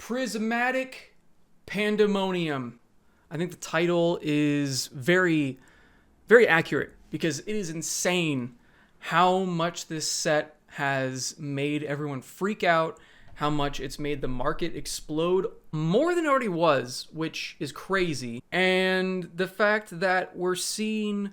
Prismatic Pandemonium. I think the title is very, very accurate because it is insane how much this set has made everyone freak out, how much it's made the market explode more than it already was, which is crazy. And the fact that we're seeing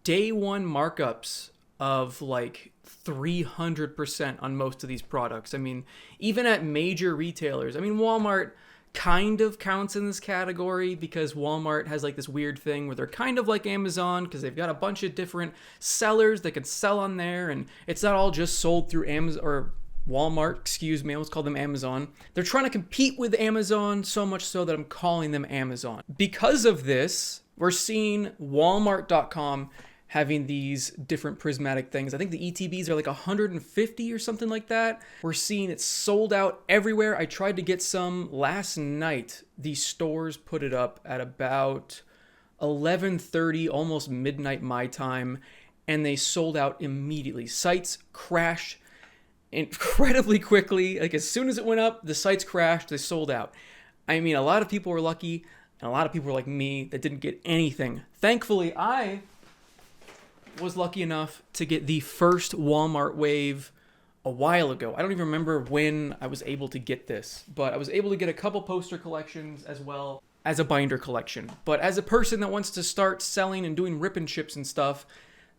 day one markups of like 300% on most of these products. I mean, even at major retailers. I mean, Walmart kind of counts in this category because Walmart has like this weird thing where they're kind of like Amazon because they've got a bunch of different sellers that can sell on there, and it's not all just sold through Amazon or Walmart, excuse me, I almost called them Amazon. They're trying to compete with Amazon so much so that I'm calling them Amazon. Because of this, we're seeing Walmart.com having these different prismatic things. I think the ETBs are like 150 or something like that. We're seeing it sold out everywhere. I tried to get some last night. The stores put it up at about 11:30, almost midnight my time, and they sold out immediately. Sites crashed incredibly quickly. Like as soon as it went up, the sites crashed, they sold out. I mean, a lot of people were lucky, and a lot of people were like me that didn't get anything. Thankfully, I was lucky enough to get the first Walmart wave a while ago. I don't even remember when I was able to get this, but I was able to get a couple poster collections as well as a binder collection. But as a person that wants to start selling and doing rip and chips and stuff,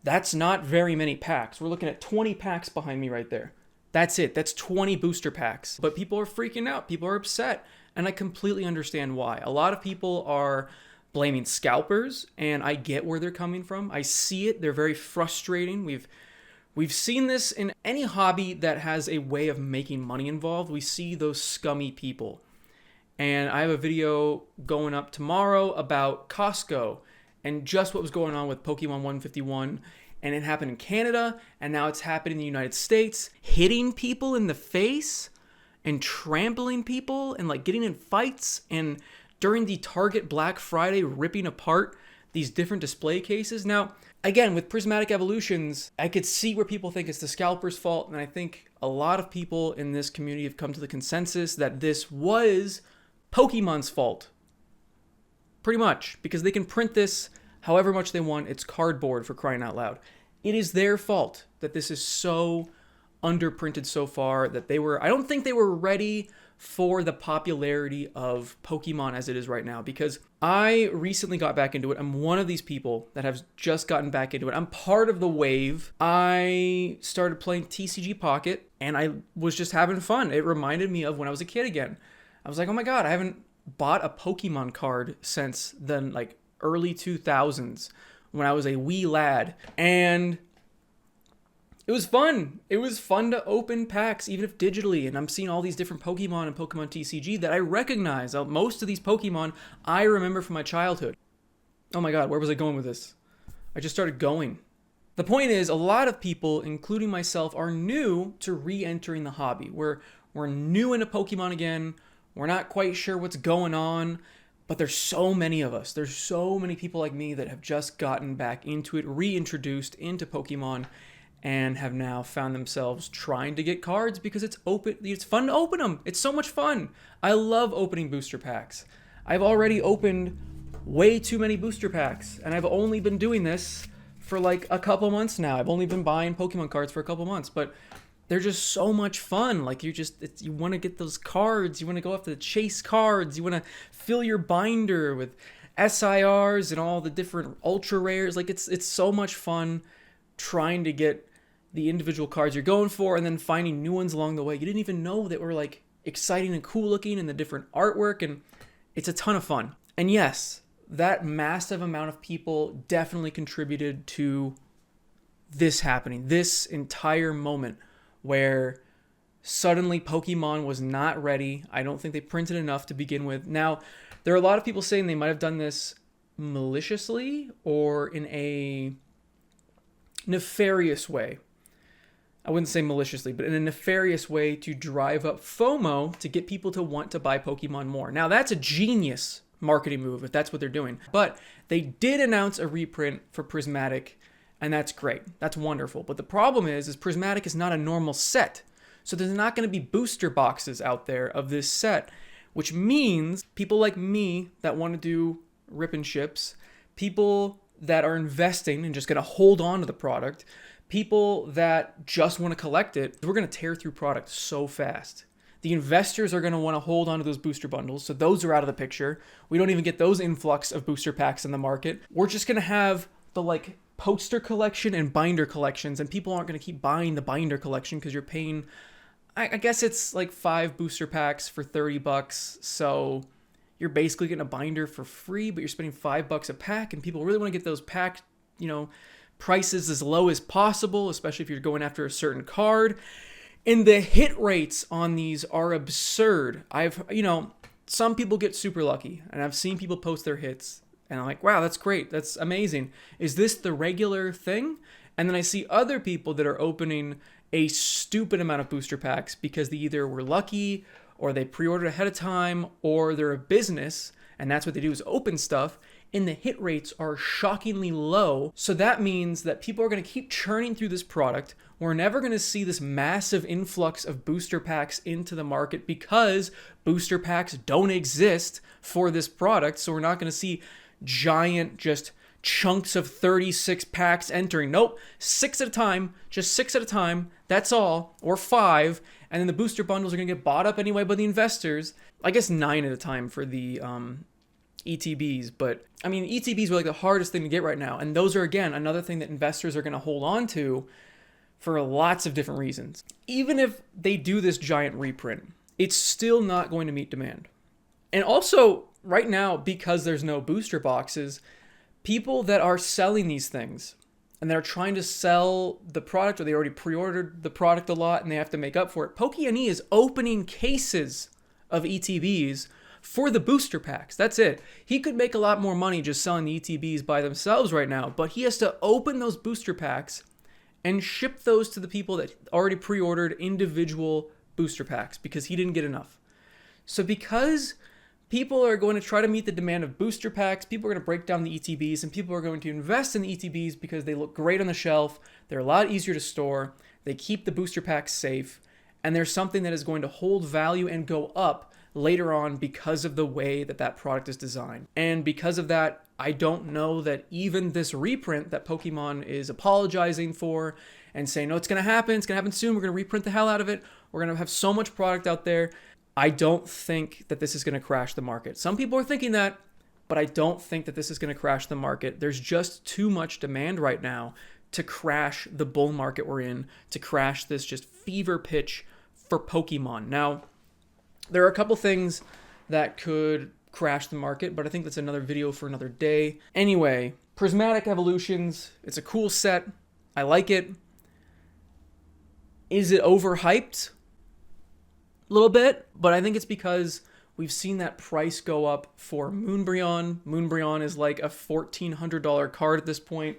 that's not very many packs. We're looking at 20 packs behind me right there. That's it. That's 20 booster packs. But people are freaking out. People are upset. And I completely understand why. A lot of people are blaming scalpers, and I get where they're coming from. I see it. They're very frustrating. We've seen this in any hobby that has a way of making money involved. We see those scummy people. And I have a video going up tomorrow about Costco and just what was going on with Pokemon 151. And it happened in Canada, and now it's happening in the United States, hitting people in the face and trampling people and like getting in fights, and during the Target Black Friday ripping apart these different display cases. Now, again, with Prismatic Evolutions, I could see where people think it's the scalper's fault, and I think a lot of people in this community have come to the consensus that this was Pokemon's fault. Pretty much, because they can print this however much they want. It's cardboard, for crying out loud. It is their fault that this is so underprinted so far, that I don't think they were ready for the popularity of Pokemon as it is right now, because I recently got back into it. I'm one of these people that have just gotten back into it. I'm part of the wave. I started playing TCG Pocket, and I was just having fun. It reminded me of when I was a kid again. I was like, oh my god, I haven't bought a Pokemon card since the like early 2000s when I was a wee lad, and it was fun. It was fun to open packs, even if digitally, and I'm seeing all these different Pokemon and Pokemon TCG that I recognize. Most of these Pokemon I remember from my childhood. Oh my god, where was I going with this? I just started going. The point is, a lot of people, including myself, are new to re-entering the hobby. We're new into Pokemon again. We're not quite sure what's going on, but there's so many of us. There's so many people like me that have just gotten back into it, reintroduced into Pokemon, and have now found themselves trying to get cards because it's fun to open them. It's so much fun. I love opening booster packs. I've already opened way too many booster packs, and I've only been doing this for like a couple months now. I've only been buying Pokemon cards for a couple months, but they're just so much fun. Like you want to get those cards. You want to go after the chase cards. You want to fill your binder with SIRs and all the different ultra rares. Like it's so much fun trying to get the individual cards you're going for, and then finding new ones along the way you didn't even know that were like exciting and cool looking, and the different artwork, and it's a ton of fun. And yes, that massive amount of people definitely contributed to this happening, this entire moment where suddenly Pokemon was not ready. I don't think they printed enough to begin with. Now, there are a lot of people saying they might have done this maliciously or in a nefarious way. I wouldn't say maliciously, but in a nefarious way to drive up FOMO to get people to want to buy Pokemon more. Now, that's a genius marketing move if that's what they're doing. But they did announce a reprint for Prismatic, and that's great. That's wonderful. But the problem is Prismatic is not a normal set. So there's not going to be booster boxes out there of this set, which means people like me that want to do rip and ships, people that are investing and just going to hold on to the product, people that just want to collect it, we're going to tear through product so fast. The investors are going to want to hold on to those booster bundles, so those are out of the picture. We don't even get those influx of booster packs in the market. We're just going to have the like poster collection and binder collections, and people aren't going to keep buying the binder collection because you're paying, I guess it's like 5 booster packs for $30, so you're basically getting a binder for free, but you're spending $5 a pack, and people really want to get those pack, prices as low as possible, especially if you're going after a certain card. And the hit rates on these are absurd. Some people get super lucky, and I've seen people post their hits, and I'm like, wow, that's great. That's amazing. Is this the regular thing? And then I see other people that are opening a stupid amount of booster packs because they either were lucky or they pre-ordered ahead of time, or they're a business, and that's what they do is open stuff, and the hit rates are shockingly low. So that means that people are going to keep churning through this product. We're never going to see this massive influx of booster packs into the market because booster packs don't exist for this product. So we're not going to see giant just chunks of 36 packs entering. Nope, 6 at a time, just 6 at a time. That's all, or 5. And then the booster bundles are going to get bought up anyway by the investors. I guess 9 at a time for the ETBs. But, ETBs were like the hardest thing to get right now. And those are, again, another thing that investors are going to hold on to for lots of different reasons. Even if they do this giant reprint, it's still not going to meet demand. And also, right now, because there's no booster boxes, people that are selling these things and they're trying to sell the product, or they already pre-ordered the product a lot and they have to make up for it. Pokey is opening cases of ETBs for the booster packs. That's it. He could make a lot more money just selling the ETBs by themselves right now, but he has to open those booster packs and ship those to the people that already pre-ordered individual booster packs because he didn't get enough. So because people are going to try to meet the demand of booster packs, people are going to break down the ETBs, and people are going to invest in the ETBs because they look great on the shelf, they're a lot easier to store, they keep the booster packs safe, and there's something that is going to hold value and go up later on because of the way that that product is designed. And because of that, I don't know that even this reprint that Pokemon is apologizing for and saying, no, it's going to happen soon, we're going to reprint the hell out of it, we're going to have so much product out there, I don't think that this is going to crash the market. Some people are thinking that, but I don't think that this is going to crash the market. There's just too much demand right now to crash the bull market we're in, to crash this just fever pitch for Pokemon. Now, there are a couple things that could crash the market, but I think that's another video for another day. Anyway, Prismatic Evolutions, it's a cool set. I like it. Is it overhyped? A little bit, but I think it's because we've seen that price go up for Moonbryon. Moonbryon is like a $1,400 card at this point.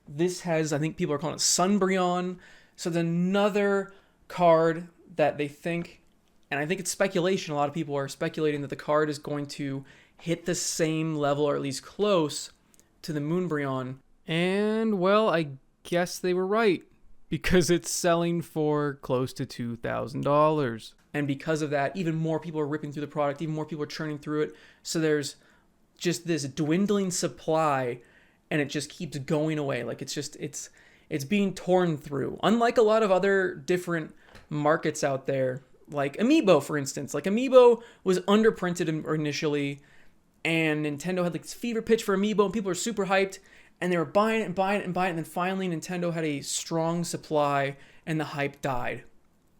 This has, I think people are calling it Sunbryon. So it's another card that they think, and I think it's speculation, a lot of people are speculating that the card is going to hit the same level, or at least close, to the Moonbryon. And, well, I guess they were right, because it's selling for close to $2,000. And because of that, even more people are ripping through the product, even more people are churning through it. So there's just this dwindling supply, and it just keeps going away. Like it's being torn through. Unlike a lot of other different markets out there, like Amiibo, for instance. Like Amiibo was underprinted initially, and Nintendo had like this fever pitch for Amiibo, and people were super hyped, and they were buying it and buying it and buying it, and then finally Nintendo had a strong supply, and the hype died.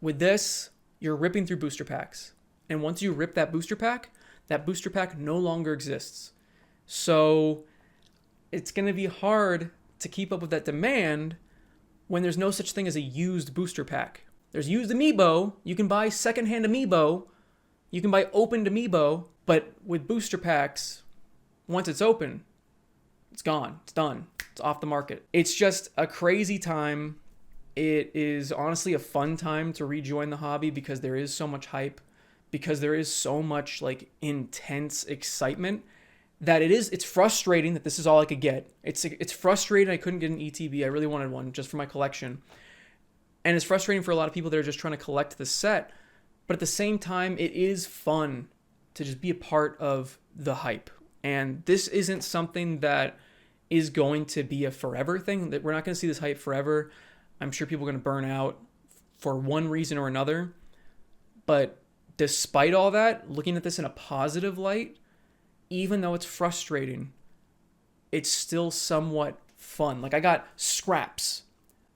With this, you're ripping through booster packs. And once you rip that booster pack no longer exists. So it's going to be hard to keep up with that demand when there's no such thing as a used booster pack. There's used Amiibo. You can buy secondhand Amiibo. You can buy opened Amiibo. But with booster packs, once it's open, it's gone. It's done. It's off the market. It's just a crazy time. It is honestly a fun time to rejoin the hobby because there is so much hype, because there is so much like intense excitement that it's frustrating that this is all I could get. It's frustrating I couldn't get an ETB. I really wanted one just for my collection. And it's frustrating for a lot of people that are just trying to collect the set. But at the same time, it is fun to just be a part of the hype. And this isn't something that is going to be a forever thing. That we're not going to see this hype forever. I'm sure people are going to burn out for one reason or another. But despite all that, looking at this in a positive light, even though it's frustrating, it's still somewhat fun. Like, I got scraps,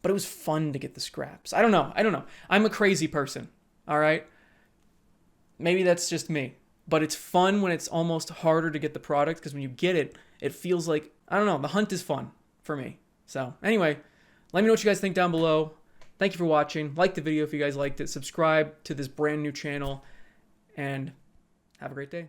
but it was fun to get the scraps. I don't know. I'm a crazy person. All right. Maybe that's just me, but it's fun when it's almost harder to get the product, because when you get it, it feels like, I don't know, the hunt is fun for me. So anyway, let me know what you guys think down below. Thank you for watching. Like the video if you guys liked it. Subscribe to this brand new channel, and have a great day.